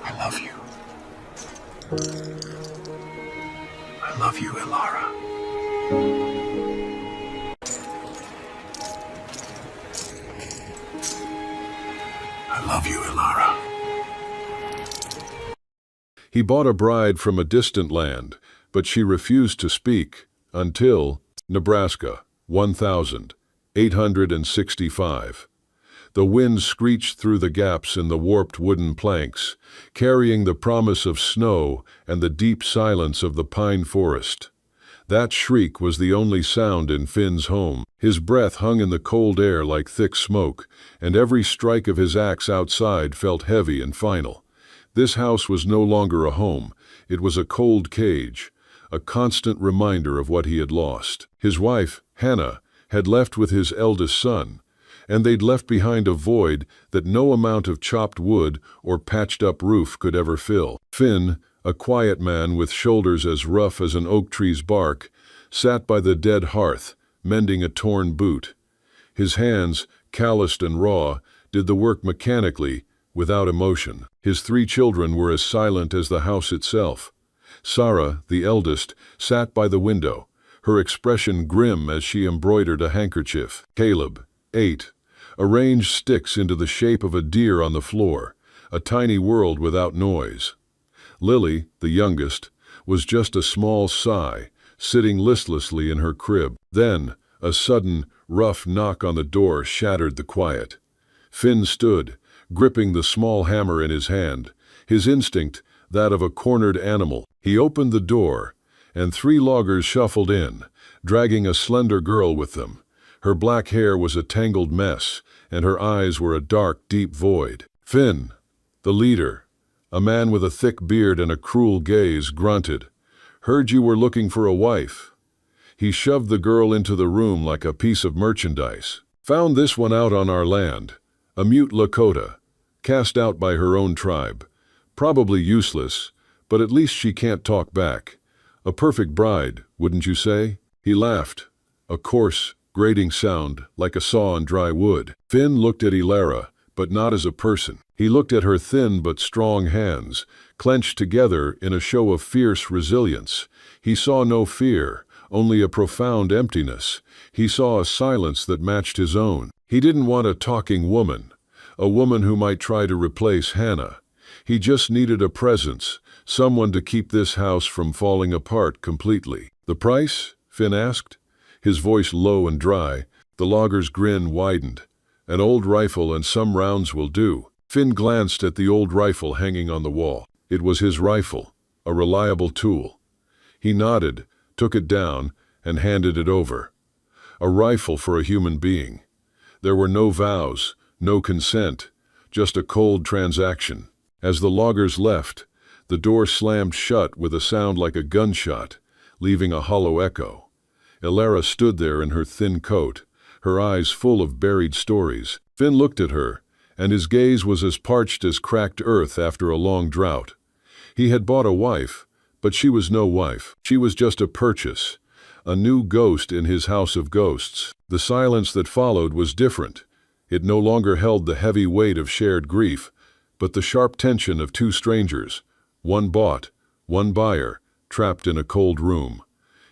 I love you. I love you, Ilara. I love you, Ilara. He bought a bride from a distant land, but she refused to speak until Nebraska, 1865. The wind screeched through the gaps in the warped wooden planks, carrying the promise of snow and the deep silence of the pine forest. That shriek was the only sound in Finn's home. His breath hung in the cold air like thick smoke, and every strike of his axe outside felt heavy and final. This house was no longer a home. It was a cold cage, a constant reminder of what he had lost. His wife, Hannah, had left with his eldest son, and they'd left behind a void that no amount of chopped wood or patched-up roof could ever fill. Finn, a quiet man with shoulders as rough as an oak tree's bark, sat by the dead hearth, mending a torn boot. His hands, calloused and raw, did the work mechanically, without emotion. His 3 children were as silent as the house itself. Sarah, the eldest, sat by the window, her expression grim as she embroidered a handkerchief. Caleb, 8, arranged sticks into the shape of a deer on the floor, a tiny world without noise. Lily, the youngest, was just a small sigh, sitting listlessly in her crib. Then, a sudden, rough knock on the door shattered the quiet. Finn stood, gripping the small hammer in his hand, his instinct that of a cornered animal. He opened the door, and 3 loggers shuffled in, dragging a slender girl with them. Her black hair was a tangled mess, and her eyes were a dark, deep void. Finn, the leader, a man with a thick beard and a cruel gaze, grunted, "Heard you were looking for a wife." He shoved the girl into the room like a piece of merchandise. "Found this one out on our land, a mute Lakota, cast out by her own tribe. Probably useless, but at least she can't talk back. A perfect bride, wouldn't you say?" He laughed, a coarse, grating sound like a saw on dry wood. Finn looked at Ilara, but not as a person. He looked at her thin but strong hands, clenched together in a show of fierce resilience. He saw no fear, only a profound emptiness. He saw a silence that matched his own. He didn't want a talking woman, a woman who might try to replace Hannah. He just needed a presence, someone to keep this house from falling apart completely. "The price?" Finn asked, his voice low and dry. The logger's grin widened. "An old rifle and some rounds will do." Finn glanced at the old rifle hanging on the wall. It was his rifle, a reliable tool. He nodded, took it down, and handed it over. A rifle for a human being. There were no vows, no consent, just a cold transaction. As the loggers left, the door slammed shut with a sound like a gunshot, leaving a hollow echo. Ilara stood there in her thin coat, her eyes full of buried stories. Finn looked at her, and his gaze was as parched as cracked earth after a long drought. He had bought a wife, but she was no wife. She was just a purchase, a new ghost in his house of ghosts. The silence that followed was different. It no longer held the heavy weight of shared grief, but the sharp tension of 2 strangers, one bought, one buyer, trapped in a cold room.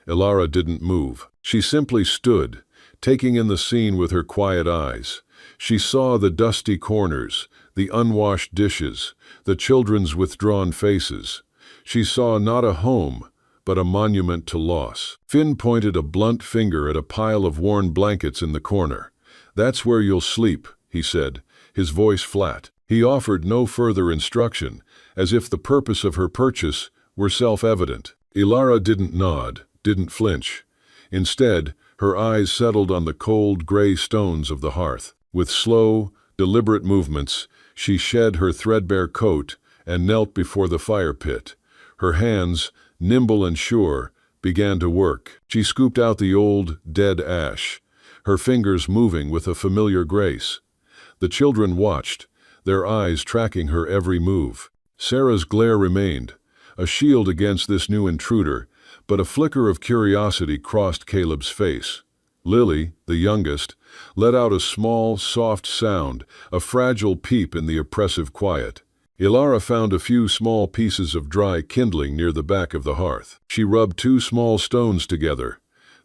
Ilara didn't move. She simply stood, taking in the scene with her quiet eyes. She saw the dusty corners, the unwashed dishes, the children's withdrawn faces. She saw not a home, but a monument to loss. Finn pointed a blunt finger at a pile of worn blankets in the corner. "That's where you'll sleep," he said, his voice flat. He offered no further instruction, as if the purpose of her purchase were self-evident. Ilara didn't nod, didn't flinch. Instead, her eyes settled on the cold, gray stones of the hearth. With slow, deliberate movements, she shed her threadbare coat and knelt before the fire pit. Her hands, nimble and sure, began to work. She scooped out the old, dead ash, her fingers moving with a familiar grace. The children watched, their eyes tracking her every move. Sarah's glare remained, a shield against this new intruder, but a flicker of curiosity crossed Caleb's face. Lily, the youngest, let out a small, soft sound, a fragile peep in the oppressive quiet. Ilara found a few small pieces of dry kindling near the back of the hearth. She rubbed 2 small stones together,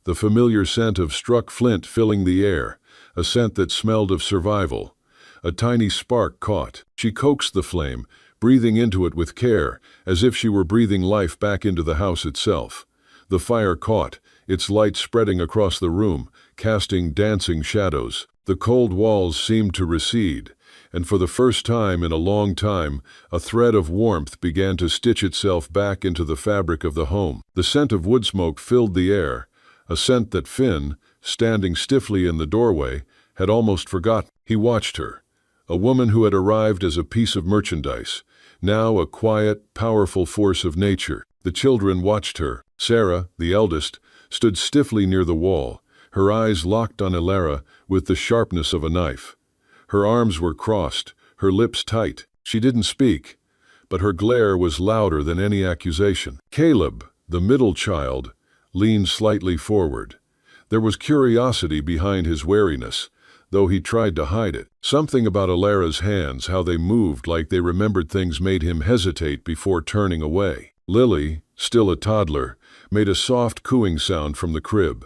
the familiar scent of struck flint filling the air, a scent that smelled of survival. A tiny spark caught. She coaxed the flame, breathing into it with care, as if she were breathing life back into the house itself. The fire caught, its light spreading across the room, casting dancing shadows. The cold walls seemed to recede, and for the first time in a long time, a thread of warmth began to stitch itself back into the fabric of the home. The scent of wood smoke filled the air, a scent that Finn, standing stiffly in the doorway, had almost forgotten. He watched her, a woman who had arrived as a piece of merchandise, now a quiet, powerful force of nature. The children watched her. Sarah, the eldest, stood stiffly near the wall, her eyes locked on Ilara with the sharpness of a knife. Her arms were crossed, her lips tight. She didn't speak, but her glare was louder than any accusation. Caleb, the middle child, leaned slightly forward. There was curiosity behind his wariness, though he tried to hide it. Something about Ilara's hands, how they moved like they remembered things, made him hesitate before turning away. Lily, still a toddler, made a soft cooing sound from the crib.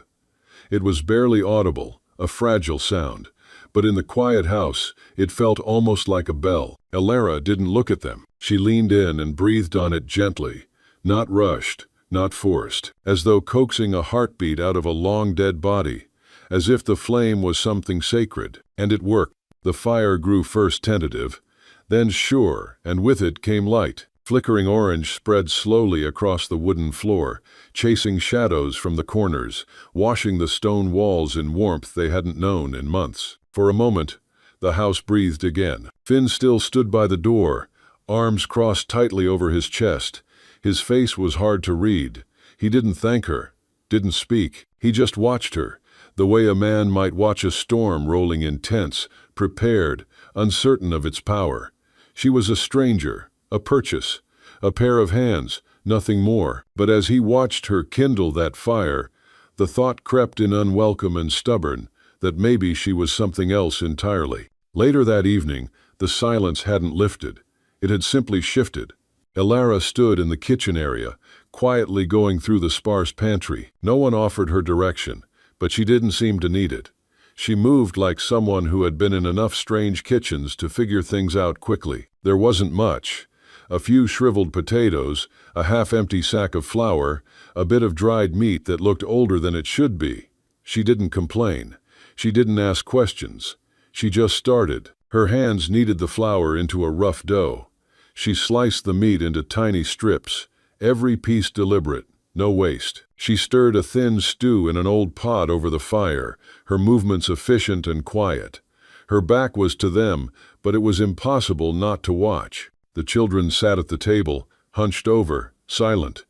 It was barely audible, a fragile sound, but in the quiet house, it felt almost like a bell. Ilara didn't look at them. She leaned in and breathed on it gently, not rushed, not forced, as though coaxing a heartbeat out of a long-dead body, as if the flame was something sacred. And it worked. The fire grew first tentative, then sure, and with it came light. Flickering orange spread slowly across the wooden floor, chasing shadows from the corners, washing the stone walls in warmth they hadn't known in months. For a moment, the house breathed again. Finn still stood by the door, arms crossed tightly over his chest. His face was hard to read. He didn't thank her, didn't speak. He just watched her, the way a man might watch a storm rolling in, tense, prepared, uncertain of its power. She was a stranger, a purchase, a pair of hands, nothing more. But as he watched her kindle that fire, the thought crept in, unwelcome and stubborn, that maybe she was something else entirely. Later that evening, the silence hadn't lifted. It had simply shifted. Ilara stood in the kitchen area, quietly going through the sparse pantry. No one offered her direction, but she didn't seem to need it. She moved like someone who had been in enough strange kitchens to figure things out quickly. There wasn't much. A few shriveled potatoes, a half-empty sack of flour, a bit of dried meat that looked older than it should be. She didn't complain. She didn't ask questions. She just started. Her hands kneaded the flour into a rough dough. She sliced the meat into tiny strips, every piece deliberate, no waste. She stirred a thin stew in an old pot over the fire, her movements efficient and quiet. Her back was to them, but it was impossible not to watch. The children sat at the table, hunched over, silent.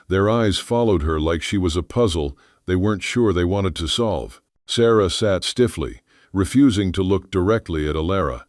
Their eyes followed her like she was a puzzle they weren't sure they wanted to solve. Sarah sat stiffly, refusing to look directly at Ilara.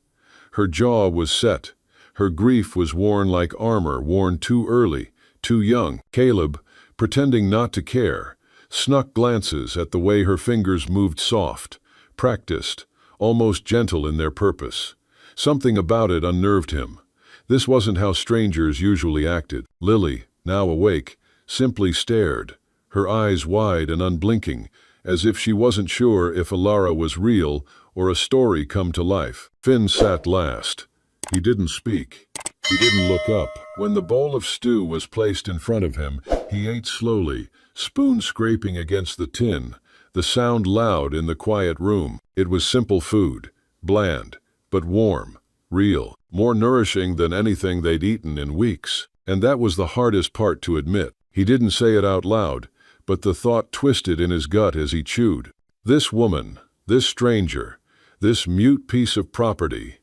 Her jaw was set. Her grief was worn like armor worn too early, too young. Caleb, pretending not to care, snuck glances at the way her fingers moved, soft, practiced, almost gentle in their purpose. Something about it unnerved him. This wasn't how strangers usually acted. Lily, now awake, simply stared, her eyes wide and unblinking, as if she wasn't sure if Ilara was real or a story come to life. Finn sat last. He didn't speak. He didn't look up. When the bowl of stew was placed in front of him, he ate slowly, spoon scraping against the tin, the sound loud in the quiet room. It was simple food, bland, but warm, real, more nourishing than anything they'd eaten in weeks. And that was the hardest part to admit. He didn't say it out loud, but the thought twisted in his gut as he chewed. This woman, this stranger, this mute piece of property,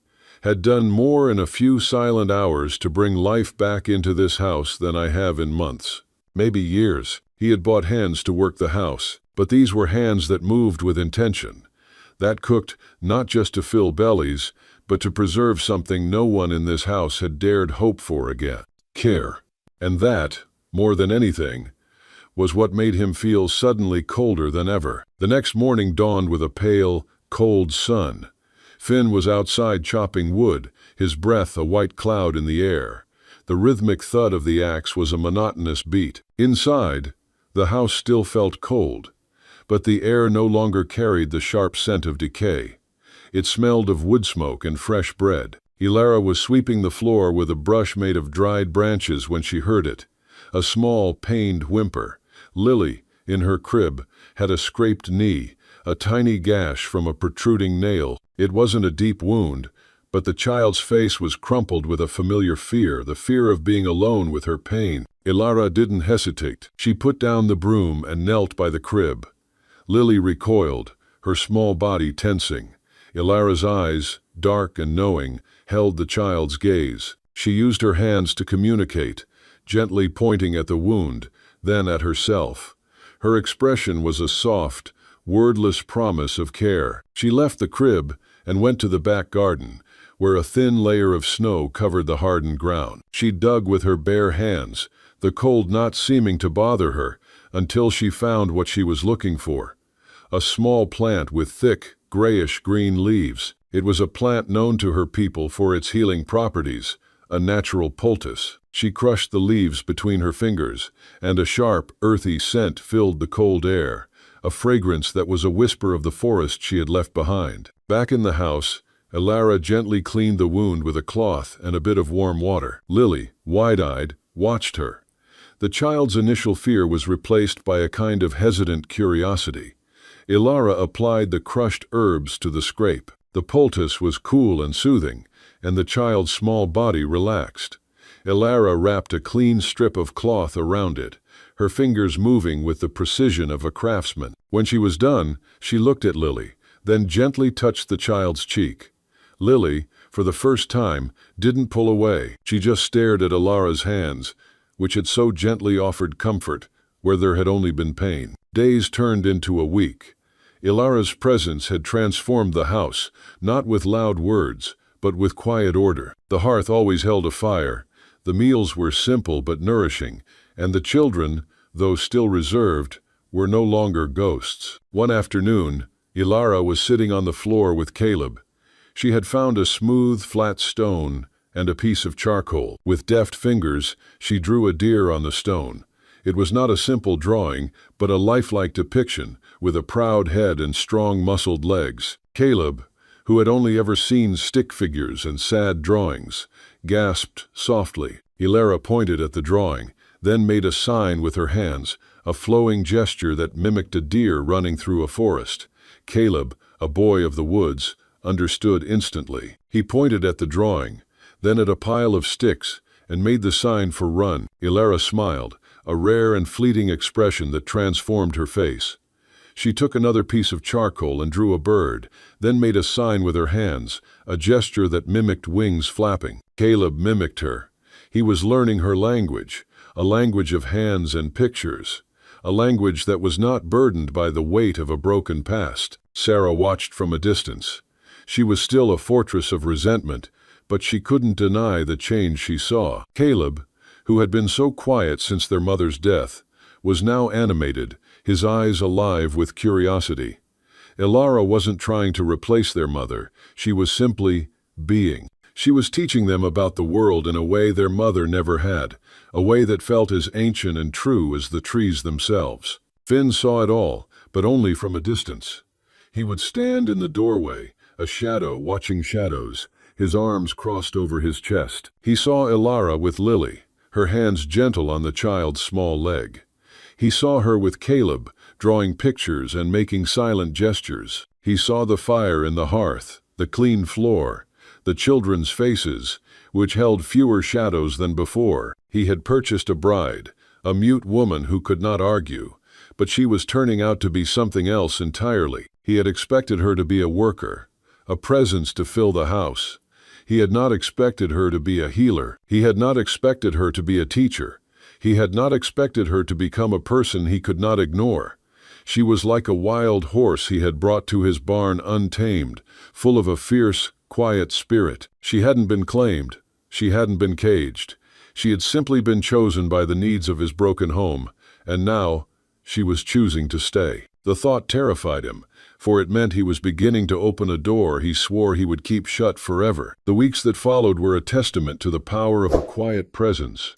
had done more in a few silent hours to bring life back into this house than I have in months, maybe years. He had bought hands to work the house, but these were hands that moved with intention, that cooked not just to fill bellies, but to preserve something no one in this house had dared hope for again: care. And that, more than anything, was what made him feel suddenly colder than ever. The next morning dawned with a pale, cold sun. Finn was outside chopping wood, his breath a white cloud in the air. The rhythmic thud of the axe was a monotonous beat. Inside, the house still felt cold, but the air no longer carried the sharp scent of decay. It smelled of wood smoke and fresh bread. Ilara was sweeping the floor with a brush made of dried branches when she heard it. A small, pained whimper. Lily, in her crib, had a scraped knee, a tiny gash from a protruding nail. It wasn't a deep wound, but the child's face was crumpled with a familiar fear, the fear of being alone with her pain. Ilara didn't hesitate. She put down the broom and knelt by the crib. Lily recoiled, her small body tensing. Ilara's eyes, dark and knowing, held the child's gaze. She used her hands to communicate, gently pointing at the wound, then at herself. Her expression was a soft, wordless promise of care. She left the crib and went to the back garden, where a thin layer of snow covered the hardened ground. She dug with her bare hands, the cold not seeming to bother her, until she found what she was looking for. A small plant with thick, grayish-green leaves. It was a plant known to her people for its healing properties, a natural poultice. She crushed the leaves between her fingers, and a sharp, earthy scent filled the cold air, a fragrance that was a whisper of the forest she had left behind. Back in the house, Ilara gently cleaned the wound with a cloth and a bit of warm water. Lily, wide-eyed, watched her. The child's initial fear was replaced by a kind of hesitant curiosity. Ilara applied the crushed herbs to the scrape. The poultice was cool and soothing, and the child's small body relaxed. Ilara wrapped a clean strip of cloth around it, her fingers moving with the precision of a craftsman. When she was done, she looked at Lily, then gently touched the child's cheek. Lily, for the first time, didn't pull away. She just stared at Ilara's hands, which had so gently offered comfort where there had only been pain. Days turned into a week. Ilara's presence had transformed the house, not with loud words, but with quiet order. The hearth always held a fire, the meals were simple but nourishing, and the children, though still reserved, were no longer ghosts. One afternoon, Ilara was sitting on the floor with Caleb. She had found a smooth, flat stone and a piece of charcoal. With deft fingers, she drew a deer on the stone. It was not a simple drawing, but a lifelike depiction, with a proud head and strong muscled legs. Caleb, who had only ever seen stick figures and sad drawings, gasped softly. Ilara pointed at the drawing, then made a sign with her hands, a flowing gesture that mimicked a deer running through a forest. Caleb, a boy of the woods, understood instantly. He pointed at the drawing, then at a pile of sticks, and made the sign for run. Ilara smiled, a rare and fleeting expression that transformed her face. She took another piece of charcoal and drew a bird, then made a sign with her hands, a gesture that mimicked wings flapping. Caleb mimicked her. He was learning her language, a language of hands and pictures, a language that was not burdened by the weight of a broken past. Sarah watched from a distance. She was still a fortress of resentment, but she couldn't deny the change she saw. Caleb, who had been so quiet since their mother's death, was now animated, his eyes alive with curiosity. Ilara wasn't trying to replace their mother, she was simply being. She was teaching them about the world in a way their mother never had, a way that felt as ancient and true as the trees themselves. Finn saw it all, but only from a distance. He would stand in the doorway, a shadow watching shadows, his arms crossed over his chest. He saw Ilara with Lily, her hands gentle on the child's small leg. He saw her with Caleb, drawing pictures and making silent gestures. He saw the fire in the hearth, the clean floor, the children's faces, which held fewer shadows than before. He had purchased a bride, a mute woman who could not argue, but she was turning out to be something else entirely. He had expected her to be a worker, a presence to fill the house. He had not expected her to be a healer. He had not expected her to be a teacher. He had not expected her to become a person he could not ignore. She was like a wild horse he had brought to his barn untamed, full of a fierce, quiet spirit. She hadn't been claimed. She hadn't been caged. She had simply been chosen by the needs of his broken home, and now she was choosing to stay. The thought terrified him, for it meant he was beginning to open a door he swore he would keep shut forever. The weeks that followed were a testament to the power of a quiet presence.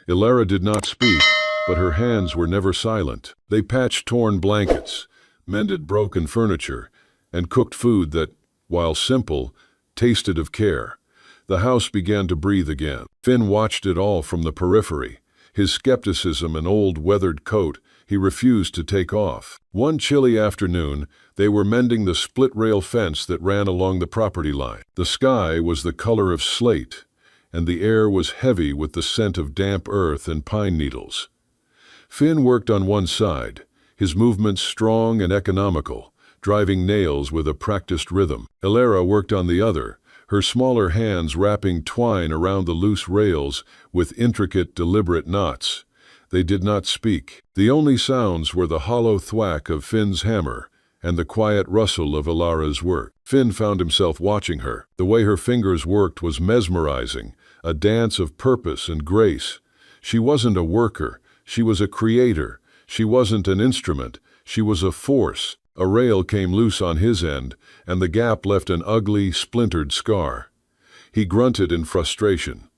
Ilara did not speak, but her hands were never silent. They patched torn blankets, mended broken furniture, and cooked food that, while simple, tasted of care. The house began to breathe again. Finn watched it all from the periphery. His skepticism an old weathered coat he refused to take off. One chilly afternoon, they were mending the split-rail fence that ran along the property line. The sky was the color of slate, and the air was heavy with the scent of damp earth and pine needles. Finn worked on one side, his movements strong and economical, driving nails with a practiced rhythm. Ilara worked on the other, her smaller hands wrapping twine around the loose rails with intricate, deliberate knots. They did not speak. The only sounds were the hollow thwack of Finn's hammer and the quiet rustle of Ilara's work. Finn found himself watching her. The way her fingers worked was mesmerizing, a dance of purpose and grace. She wasn't a worker, she was a creator. She wasn't an instrument, she was a force. A rail came loose on his end, and the gap left an ugly, splintered scar. He grunted in frustration.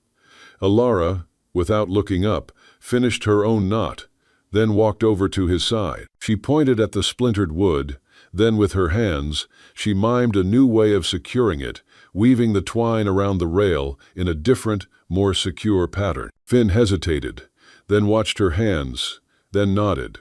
Ilara, without looking up, finished her own knot, then walked over to his side. She pointed at the splintered wood, then with her hands, she mimed a new way of securing it, weaving the twine around the rail in a different, more secure pattern. Finn hesitated, then watched her hands, then nodded.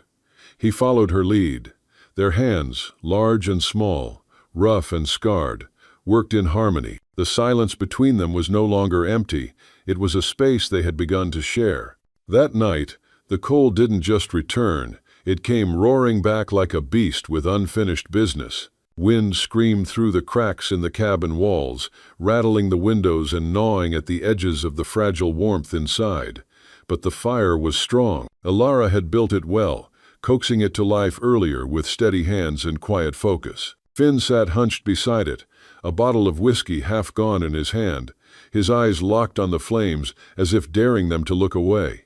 He followed her lead. Their hands, large and small, rough and scarred, worked in harmony. The silence between them was no longer empty, it was a space they had begun to share. That night, the cold didn't just return, it came roaring back like a beast with unfinished business. Wind screamed through the cracks in the cabin walls, rattling the windows and gnawing at the edges of the fragile warmth inside. But the fire was strong. Ilara had built it well, coaxing it to life earlier with steady hands and quiet focus. Finn sat hunched beside it, a bottle of whiskey half gone in his hand, his eyes locked on the flames as if daring them to look away.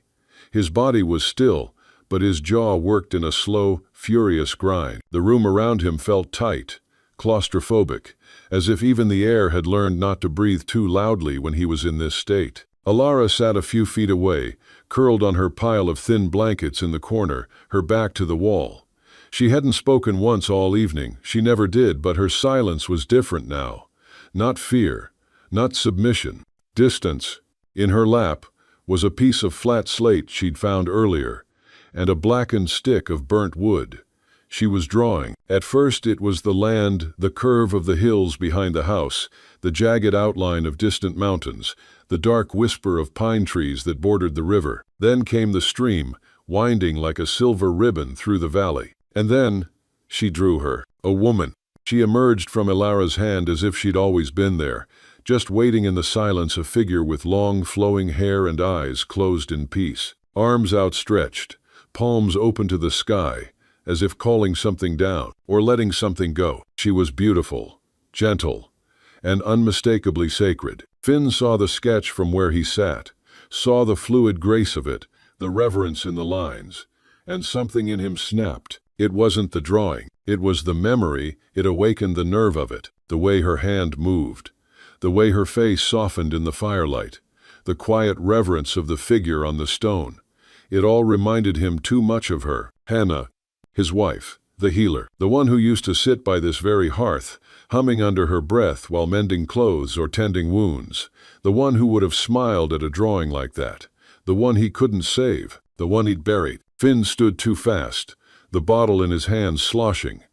His body was still, but his jaw worked in a slow, furious grind. The room around him felt tight, claustrophobic, as if even the air had learned not to breathe too loudly when he was in this state. Ilara sat a few feet away, curled on her pile of thin blankets in the corner, her back to the wall. She hadn't spoken once all evening, she never did, but her silence was different now. Not fear, not submission, distance. In her lap was a piece of flat slate she'd found earlier, and a blackened stick of burnt wood. She was drawing. At first it was the land, the curve of the hills behind the house, the jagged outline of distant mountains, the dark whisper of pine trees that bordered the river. Then came the stream, winding like a silver ribbon through the valley. And then she drew her, a woman. She emerged from Ilara's hand as if she'd always been there, just waiting in the silence, a figure with long, flowing hair and eyes closed in peace. Arms outstretched, palms open to the sky, as if calling something down, or letting something go. She was beautiful, gentle, and unmistakably sacred. Finn saw the sketch from where he sat, saw the fluid grace of it, the reverence in the lines, and something in him snapped. It wasn't the drawing, it was the memory. It awakened the nerve of it, the way her hand moved, the way her face softened in the firelight, the quiet reverence of the figure on the stone. It all reminded him too much of her. Hannah, his wife, the healer, the one who used to sit by this very hearth, humming under her breath while mending clothes or tending wounds, the one who would have smiled at a drawing like that, the one he couldn't save, the one he'd buried. Finn stood too fast, the bottle in his hand sloshing.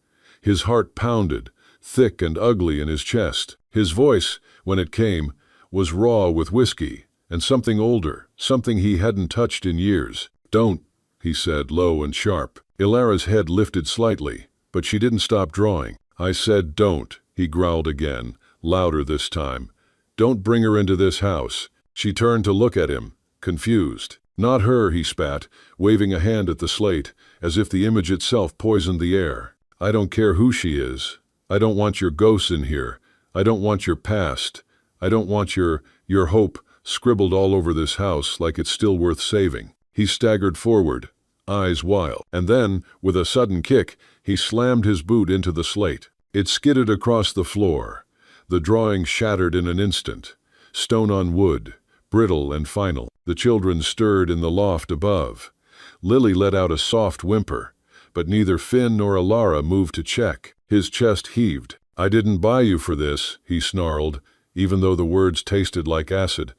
His heart pounded, thick and ugly in his chest. His voice, when it came, was raw with whiskey, and something older, something he hadn't touched in years. "Don't," he said, low and sharp. Ilara's head lifted slightly, but she didn't stop drawing. "I said don't," he growled again, louder this time. "Don't bring her into this house." She turned to look at him, confused. "Not her," he spat, waving a hand at the slate, as if the image itself poisoned the air. "I don't care who she is. I don't want your ghosts in here. I don't want your past. I don't want your hope scribbled all over this house like it's still worth saving." He staggered forward, eyes wild, and then, with a sudden kick, he slammed his boot into the slate. It skidded across the floor. The drawing shattered in an instant. Stone on wood, brittle and final. The children stirred in the loft above. Lily let out a soft whimper, but neither Finn nor Ilara moved to check. His chest heaved. "I didn't buy you for this," he snarled, even though the words tasted like acid.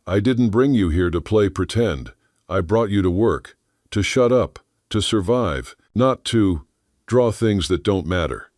"I didn't bring you here to play pretend. I brought you to work, to shut up, to survive, not to draw things that don't matter,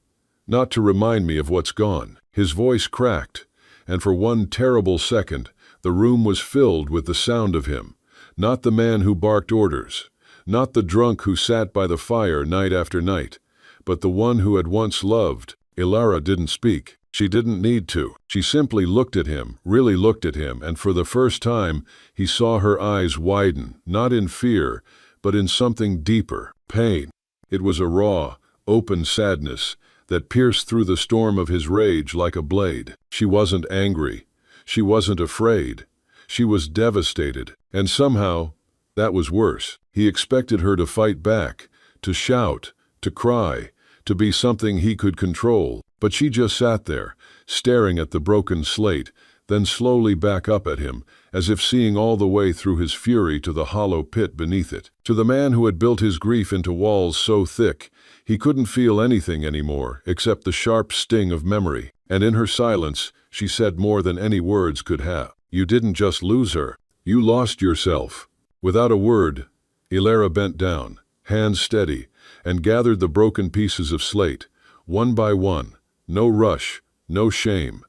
not to remind me of what's gone." His voice cracked, and for one terrible second, the room was filled with the sound of him, not the man who barked orders, not the drunk who sat by the fire night after night, but the one who had once loved. Ilara didn't speak. She didn't need to. She simply looked at him, really looked at him, and for the first time, he saw her eyes widen, not in fear, but in something deeper, pain. It was a raw, open sadness that pierced through the storm of his rage like a blade. She wasn't angry. She wasn't afraid. She was devastated, and somehow, that was worse. He expected her to fight back, to shout, to cry, to be something he could control, but she just sat there, staring at the broken slate, then slowly back up at him, as if seeing all the way through his fury to the hollow pit beneath it. To the man who had built his grief into walls so thick, he couldn't feel anything anymore except the sharp sting of memory, and in her silence, she said more than any words could have. "You didn't just lose her. You lost yourself." Without a word, Ilara bent down, hands steady, and gathered the broken pieces of slate, one by one. No rush, no shame,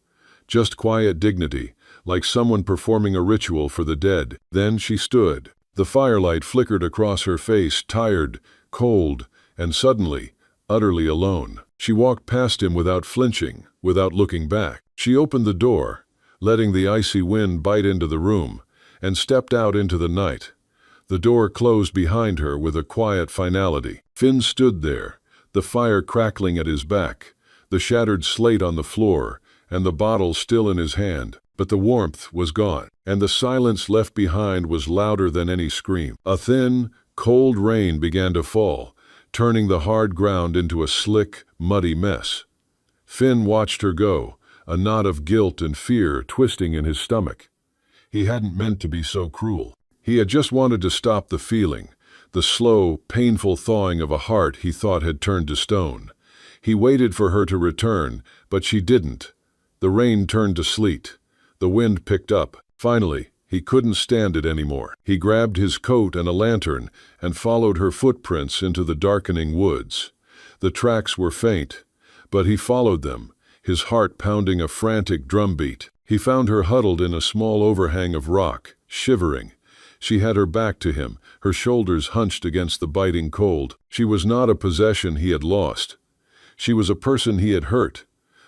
just quiet dignity, like someone performing a ritual for the dead. Then she stood. The firelight flickered across her face, tired, cold, and suddenly, utterly alone. She walked past him without flinching, without looking back. She opened the door, letting the icy wind bite into the room, and stepped out into the night. The door closed behind her with a quiet finality. Finn stood there, the fire crackling at his back, the shattered slate on the floor, and the bottle still in his hand. But the warmth was gone, and the silence left behind was louder than any scream. A thin, cold rain began to fall, turning the hard ground into a slick, muddy mess. Finn watched her go, a knot of guilt and fear twisting in his stomach. He hadn't meant to be so cruel. He had just wanted to stop the feeling, the slow, painful thawing of a heart he thought had turned to stone. He waited for her to return, but she didn't. The rain turned to sleet. The wind picked up. Finally, he couldn't stand it anymore. He grabbed his coat and a lantern and followed her footprints into the darkening woods. The tracks were faint, but he followed them, his heart pounding a frantic drumbeat. He found her huddled in a small overhang of rock, shivering. She had her back to him, her shoulders hunched against the biting cold. She was not a possession he had lost. She was a person he had hurt,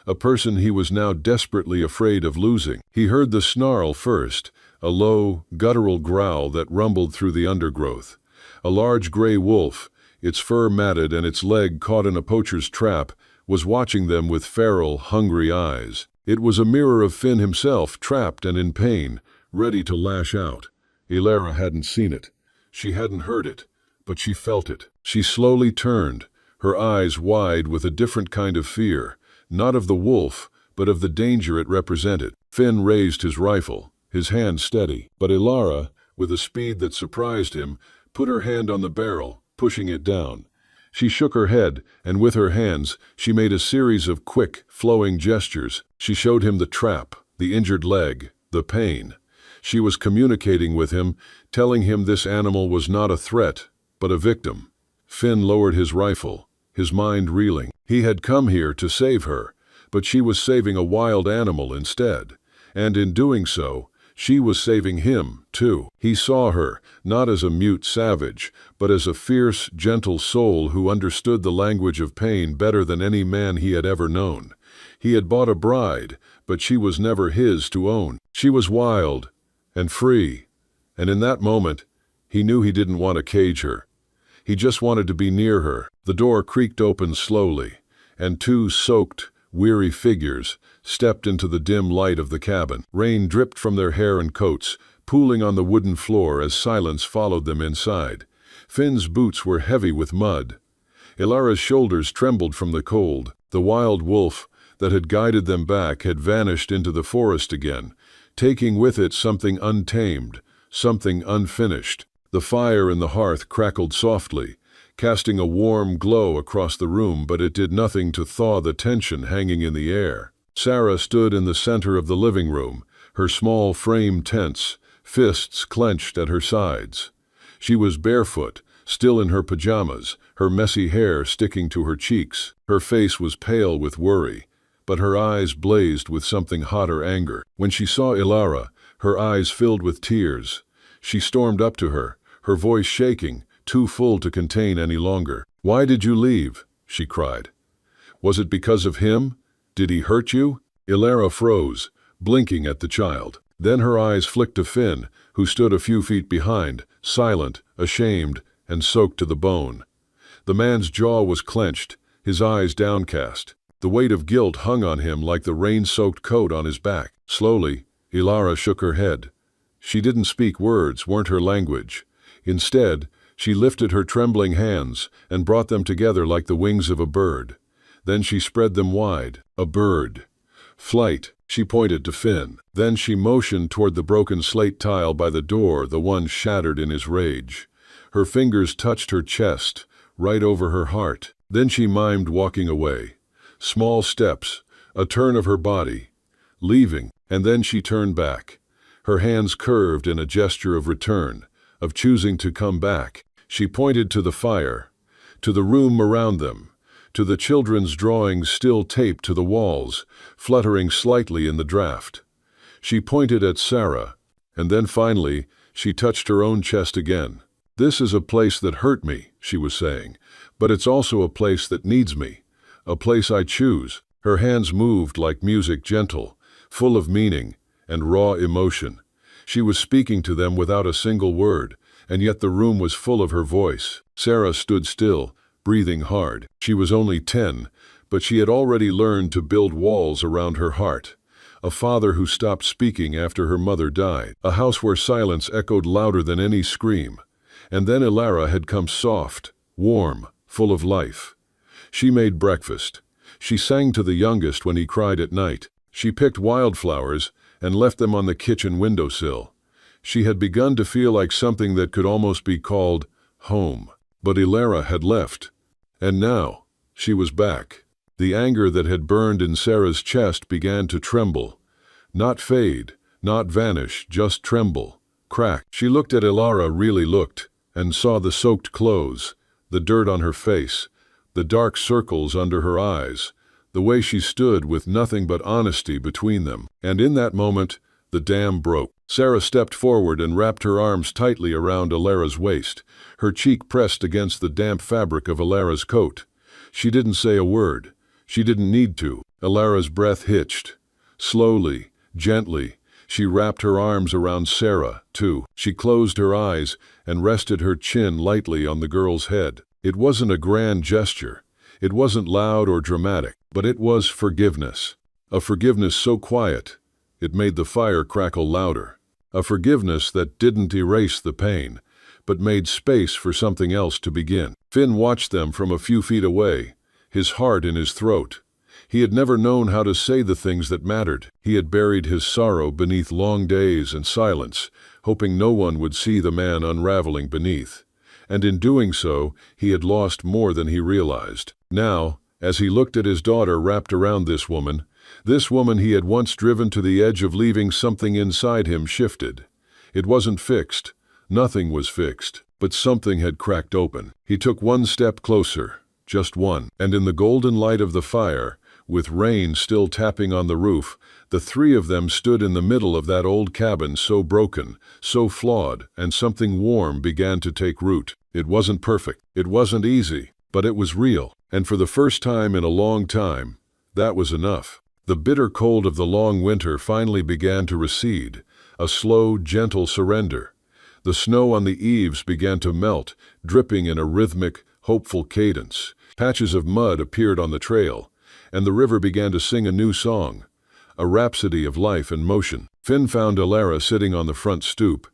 a person he was now desperately afraid of losing. He heard the snarl first, a low, guttural growl that rumbled through the undergrowth. A large gray wolf, its fur matted and its leg caught in a poacher's trap, was watching them with feral, hungry eyes. It was a mirror of Finn himself, trapped and in pain, ready to lash out. Ilara hadn't seen it. She hadn't heard it, but she felt it. She slowly turned, her eyes wide with a different kind of fear, not of the wolf, but of the danger it represented. Finn raised his rifle, his hand steady, but Ilara, with a speed that surprised him, put her hand on the barrel, pushing it down. She shook her head, and with her hands, she made a series of quick, flowing gestures. She showed him the trap, the injured leg, the pain. She was communicating with him, telling him this animal was not a threat, but a victim. Finn lowered his rifle, his mind reeling. He had come here to save her, but she was saving a wild animal instead. And in doing so, she was saving him, too. He saw her, not as a mute savage, but as a fierce, gentle soul who understood the language of pain better than any man he had ever known. He had bought a bride, but she was never his to own. She was wild and free, and in that moment, he knew he didn't want to cage her. He just wanted to be near her. The door creaked open slowly, and two soaked, weary figures stepped into the dim light of the cabin. Rain dripped from their hair and coats, pooling on the wooden floor as silence followed them inside. Finn's boots were heavy with mud. Ilara's shoulders trembled from the cold. The wild wolf that had guided them back had vanished into the forest again, taking with it something untamed, something unfinished. The fire in the hearth crackled softly, casting a warm glow across the room, but it did nothing to thaw the tension hanging in the air. Sarah stood in the center of the living room, her small frame tense, fists clenched at her sides. She was barefoot, still in her pajamas, her messy hair sticking to her cheeks. Her face was pale with worry, but her eyes blazed with something hotter anger. When she saw Ilara, her eyes filled with tears. She stormed up to her, her voice shaking, too full to contain any longer. "Why did you leave?" she cried. "Was it because of him? Did he hurt you?" Ilara froze, blinking at the child. Then her eyes flicked to Finn, who stood a few feet behind, silent, ashamed, and soaked to the bone. The man's jaw was clenched, his eyes downcast. The weight of guilt hung on him like the rain-soaked coat on his back. Slowly, Ilara shook her head. She didn't speak words, weren't her language. Instead, she lifted her trembling hands and brought them together like the wings of a bird. Then she spread them wide. A bird. "Flight," she pointed to Finn. Then she motioned toward the broken slate tile by the door, the one shattered in his rage. Her fingers touched her chest, right over her heart. Then she mimed walking away. Small steps, a turn of her body, leaving, and then she turned back. Her hands curved in a gesture of return, of choosing to come back. She pointed to the fire, to the room around them, to the children's drawings still taped to the walls, fluttering slightly in the draft. She pointed at Sarah, and then finally she touched her own chest again. "This is a place that hurt me," she was saying, "but it's also a place that needs me, a place I choose." Her hands moved like music, gentle, full of meaning and raw emotion. She was speaking to them without a single word, and yet the room was full of her voice. Sarah stood still, breathing hard. She was only 10, but she had already learned to build walls around her heart. A father who stopped speaking after her mother died. A house where silence echoed louder than any scream. And then Ilara had come soft, warm, full of life. She made breakfast. She sang to the youngest when he cried at night. She picked wildflowers and left them on the kitchen windowsill. She had begun to feel like something that could almost be called home. But Ilara had left. And now, she was back. The anger that had burned in Sarah's chest began to tremble. Not fade, not vanish, just tremble, crack. She looked at Ilara, really looked, and saw the soaked clothes, the dirt on her face, the dark circles under her eyes, the way she stood with nothing but honesty between them. And in that moment, the dam broke. Sarah stepped forward and wrapped her arms tightly around Ilara's waist, her cheek pressed against the damp fabric of Ilara's coat. She didn't say a word. She didn't need to. Ilara's breath hitched. Slowly, gently, she wrapped her arms around Sarah, too. She closed her eyes and rested her chin lightly on the girl's head. It wasn't a grand gesture. It wasn't loud or dramatic, but it was forgiveness. A forgiveness so quiet, it made the fire crackle louder. A forgiveness that didn't erase the pain, but made space for something else to begin. Finn watched them from a few feet away, his heart in his throat. He had never known how to say the things that mattered. He had buried his sorrow beneath long days and silence, hoping no one would see the man unraveling beneath. And in doing so, he had lost more than he realized. Now, as he looked at his daughter wrapped around this woman he had once driven to the edge of leaving, something inside him shifted. It wasn't fixed. Nothing was fixed, but something had cracked open. He took one step closer, just one, and in the golden light of the fire, with rain still tapping on the roof, the three of them stood in the middle of that old cabin, so broken, so flawed, and something warm began to take root. It wasn't perfect. It wasn't easy, but it was real. And for the first time in a long time, that was enough. The bitter cold of the long winter finally began to recede, a slow, gentle surrender. The snow on the eaves began to melt, dripping in a rhythmic, hopeful cadence. Patches of mud appeared on the trail, and the river began to sing a new song, a rhapsody of life and motion. Finn found Ilara sitting on the front stoop,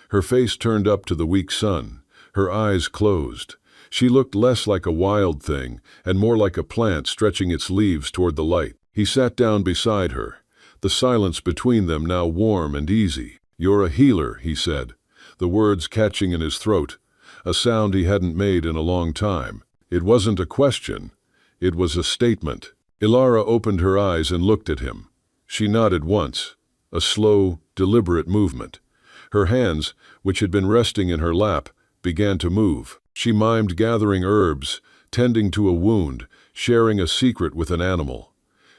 her face turned up to the weak sun, her eyes closed. She looked less like a wild thing and more like a plant stretching its leaves toward the light. He sat down beside her, the silence between them now warm and easy. "You're a healer," he said, the words catching in his throat, a sound he hadn't made in a long time. It wasn't a question, it was a statement. Ilara opened her eyes and looked at him. She nodded once, a slow, deliberate movement. Her hands, which had been resting in her lap, began to move. She mimed gathering herbs, tending to a wound, sharing a secret with an animal.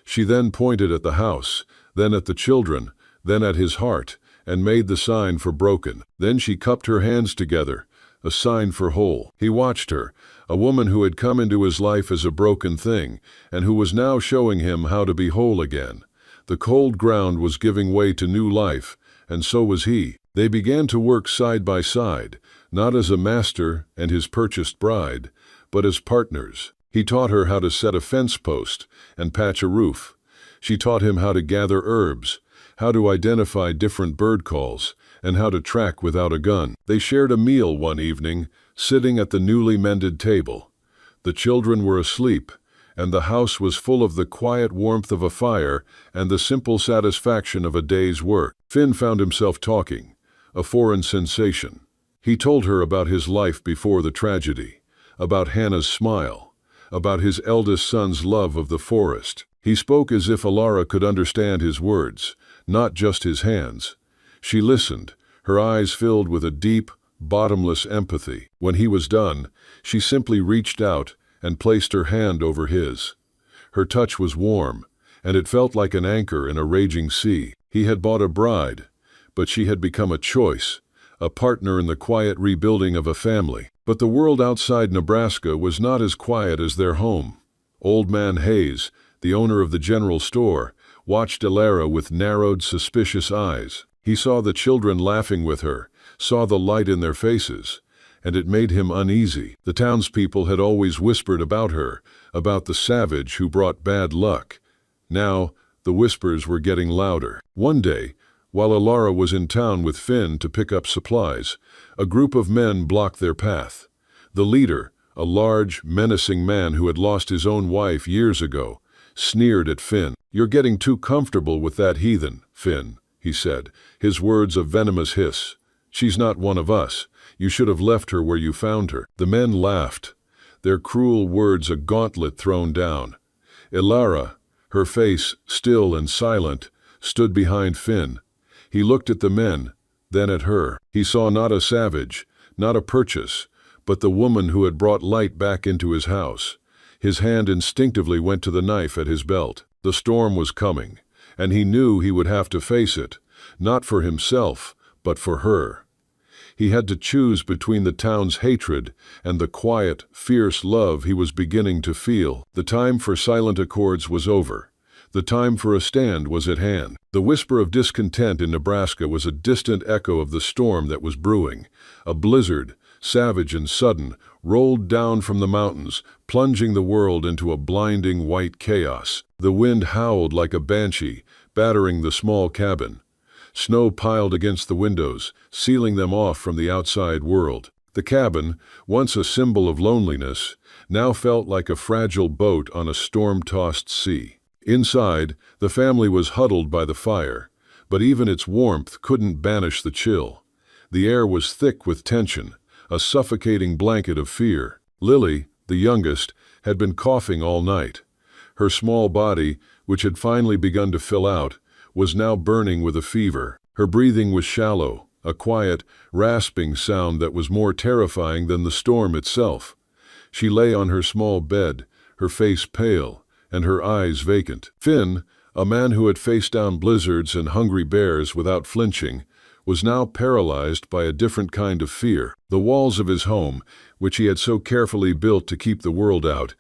She then pointed at the house, then at the children, then at his heart, and made the sign for broken. Then she cupped her hands together, a sign for whole. He watched her, a woman who had come into his life as a broken thing, and who was now showing him how to be whole again. The cold ground was giving way to new life, and so was he. They began to work side by side, not as a master and his purchased bride, but as partners. He taught her how to set a fence post and patch a roof. She taught him how to gather herbs, how to identify different bird calls, and how to track without a gun. They shared a meal one evening, sitting at the newly mended table. The children were asleep, and the house was full of the quiet warmth of a fire and the simple satisfaction of a day's work. Finn found himself talking, a foreign sensation. He told her about his life before the tragedy, about Hannah's smile, about his eldest son's love of the forest. He spoke as if Ilara could understand his words, not just his hands. She listened, her eyes filled with a deep, bottomless empathy. When he was done, she simply reached out and placed her hand over his. Her touch was warm, and it felt like an anchor in a raging sea. He had bought a bride, but she had become a choice, a partner in the quiet rebuilding of a family. But the world outside Nebraska was not as quiet as their home. Old Man Hayes, the owner of the general store, watched Ilara with narrowed, suspicious eyes. He saw the children laughing with her, saw the light in their faces, and it made him uneasy. The townspeople had always whispered about her, about the savage who brought bad luck. Now, the whispers were getting louder. One day, while Ilara was in town with Finn to pick up supplies, a group of men blocked their path. The leader, a large, menacing man who had lost his own wife years ago, sneered at Finn. "You're getting too comfortable with that heathen, Finn," he said, his words a venomous hiss. "She's not one of us. You should have left her where you found her." The men laughed, their cruel words a gauntlet thrown down. Ilara, her face still and silent, stood behind Finn. He looked at the men, then at her. He saw not a savage, not a purchase, but the woman who had brought light back into his house. His hand instinctively went to the knife at his belt. The storm was coming, and he knew he would have to face it, not for himself, but for her. He had to choose between the town's hatred and the quiet, fierce love he was beginning to feel. The time for silent accords was over. The time for a stand was at hand. The whisper of discontent in Nebraska was a distant echo of the storm that was brewing. A blizzard, savage and sudden, rolled down from the mountains, plunging the world into a blinding white chaos. The wind howled like a banshee, battering the small cabin. Snow piled against the windows, sealing them off from the outside world. The cabin, once a symbol of loneliness, now felt like a fragile boat on a storm-tossed sea. Inside, the family was huddled by the fire, but even its warmth couldn't banish the chill. The air was thick with tension, a suffocating blanket of fear. Lily, the youngest, had been coughing all night. Her small body, which had finally begun to fill out, was now burning with a fever. Her breathing was shallow, a quiet, rasping sound that was more terrifying than the storm itself. She lay on her small bed, her face pale, and her eyes vacant. Finn, a man who had faced down blizzards and hungry bears without flinching, was now paralyzed by a different kind of fear. The walls of his home, which he had so carefully built to keep the world out,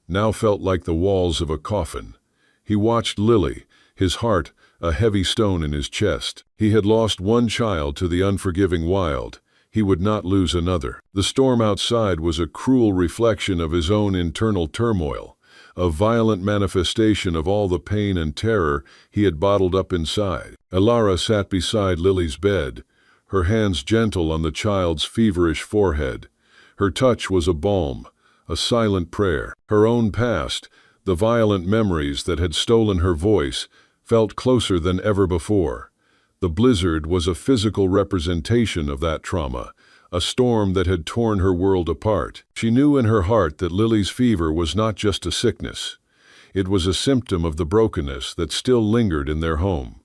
now felt like the walls of a coffin. He watched Lily, his heart a heavy stone in his chest. He had lost one child to the unforgiving wild. He would not lose another. The storm outside was a cruel reflection of his own internal turmoil, a violent manifestation of all the pain and terror he had bottled up inside. Ilara sat beside Lily's bed, her hands gentle on the child's feverish forehead. Her touch was a balm, a silent prayer. Her own past, the violent memories that had stolen her voice, felt closer than ever before. The blizzard was a physical representation of that trauma, a storm that had torn her world apart. She knew in her heart that Lily's fever was not just a sickness. It was a symptom of the brokenness that still lingered in their home.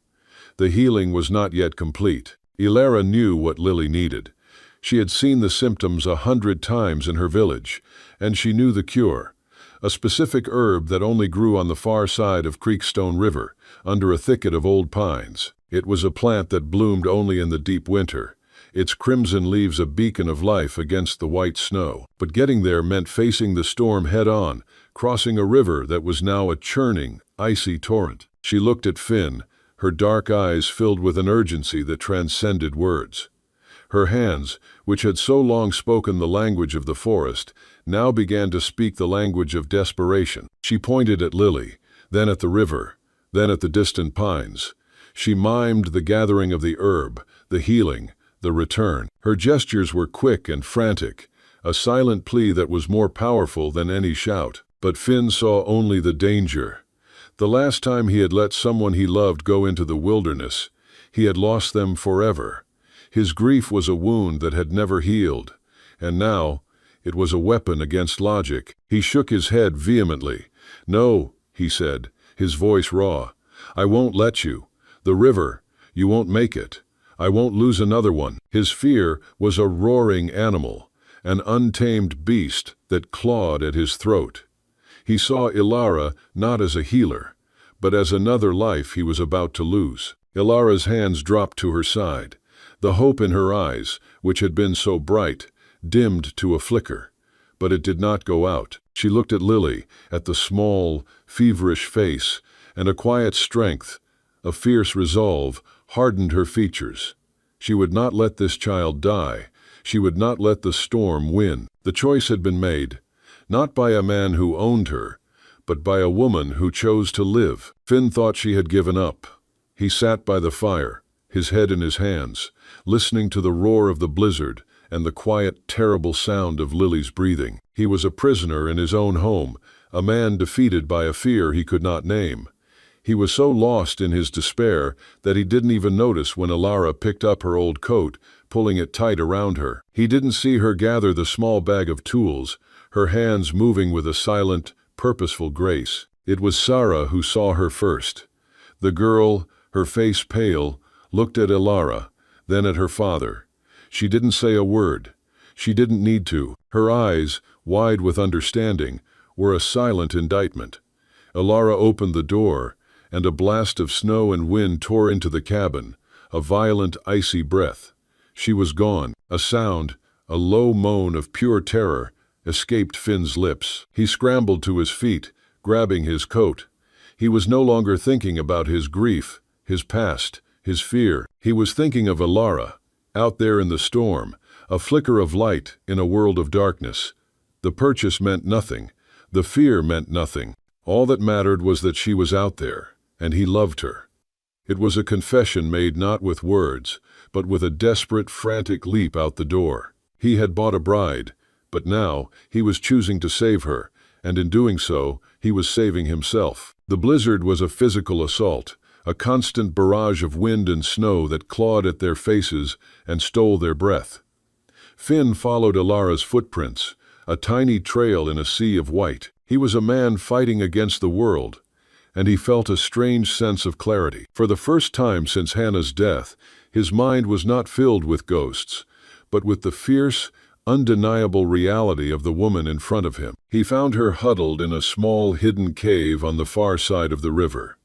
The healing was not yet complete. Ilara knew what Lily needed. She had seen the symptoms 100 times in her village, and she knew the cure. A specific herb that only grew on the far side of Creekstone River, under a thicket of old pines. It was a plant that bloomed only in the deep winter, its crimson leaves a beacon of life against the white snow. But getting there meant facing the storm head-on, crossing a river that was now a churning, icy torrent. She looked at Finn, her dark eyes filled with an urgency that transcended words. Her hands, which had so long spoken the language of the forest, now began to speak the language of desperation. She pointed at Lily, then at the river, then at the distant pines. She mimed the gathering of the herb, the healing, the return. Her gestures were quick and frantic, a silent plea that was more powerful than any shout. But Finn saw only the danger. The last time he had let someone he loved go into the wilderness, he had lost them forever. His grief was a wound that had never healed, and now it was a weapon against logic. He shook his head vehemently. "No," he said, his voice raw. "I won't let you. The river, you won't make it. I won't lose another one." His fear was a roaring animal, an untamed beast that clawed at his throat. He saw Ilara not as a healer, but as another life he was about to lose. Ilara's hands dropped to her side. The hope in her eyes, which had been so bright, dimmed to a flicker. But it did not go out. She looked at Lily, at the small, feverish face, and a quiet strength, a fierce resolve, hardened her features. She would not let this child die. She would not let the storm win. The choice had been made, not by a man who owned her, but by a woman who chose to live. Finn thought she had given up. He sat by the fire, his head in his hands, listening to the roar of the blizzard and the quiet, terrible sound of Lily's breathing. He was a prisoner in his own home, a man defeated by a fear he could not name. He was so lost in his despair that he didn't even notice when Ilara picked up her old coat, pulling it tight around her. He didn't see her gather the small bag of tools, her hands moving with a silent, purposeful grace. It was Sarah who saw her first. The girl, her face pale, looked at Ilara, then at her father. She didn't say a word. She didn't need to. Her eyes, wide with understanding, were a silent indictment. Ilara opened the door, and a blast of snow and wind tore into the cabin, a violent, icy breath. She was gone. A sound, a low moan of pure terror, escaped Finn's lips. He scrambled to his feet, grabbing his coat. He was no longer thinking about his grief, his past, his fear. He was thinking of Ilara, out there in the storm, a flicker of light in a world of darkness. The purchase meant nothing. The fear meant nothing. All that mattered was that she was out there, and he loved her. It was a confession made not with words, but with a desperate, frantic leap out the door. He had bought a bride, but now he was choosing to save her, and in doing so, he was saving himself. The blizzard was a physical assault, a constant barrage of wind and snow that clawed at their faces and stole their breath. Finn followed Ilara's footprints, a tiny trail in a sea of white. He was a man fighting against the world, and he felt a strange sense of clarity. For the first time since Hannah's death, his mind was not filled with ghosts, but with the fierce, undeniable reality of the woman in front of him. He found her huddled in a small hidden cave on the far side of the river.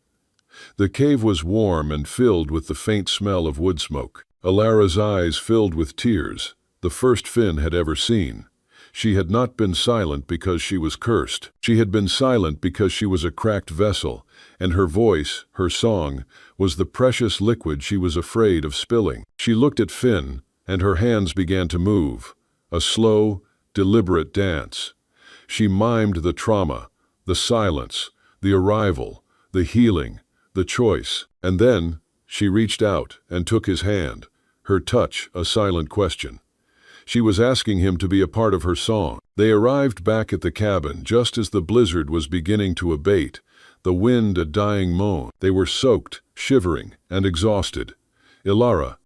The cave was warm and filled with the faint smell of wood smoke. Ilara's eyes filled with tears, the first Finn had ever seen. She had not been silent because she was cursed. She had been silent because she was a cracked vessel, and her voice, her song, was the precious liquid she was afraid of spilling. She looked at Finn, and her hands began to move, a slow, deliberate dance. She mimed the trauma, the silence, the arrival, the healing, the choice. And then she reached out and took his hand, her touch a silent question. She was asking him to be a part of her song. They arrived back at the cabin just as the blizzard was beginning to abate, the wind a dying moan. They were soaked, shivering, and exhausted. Ilara,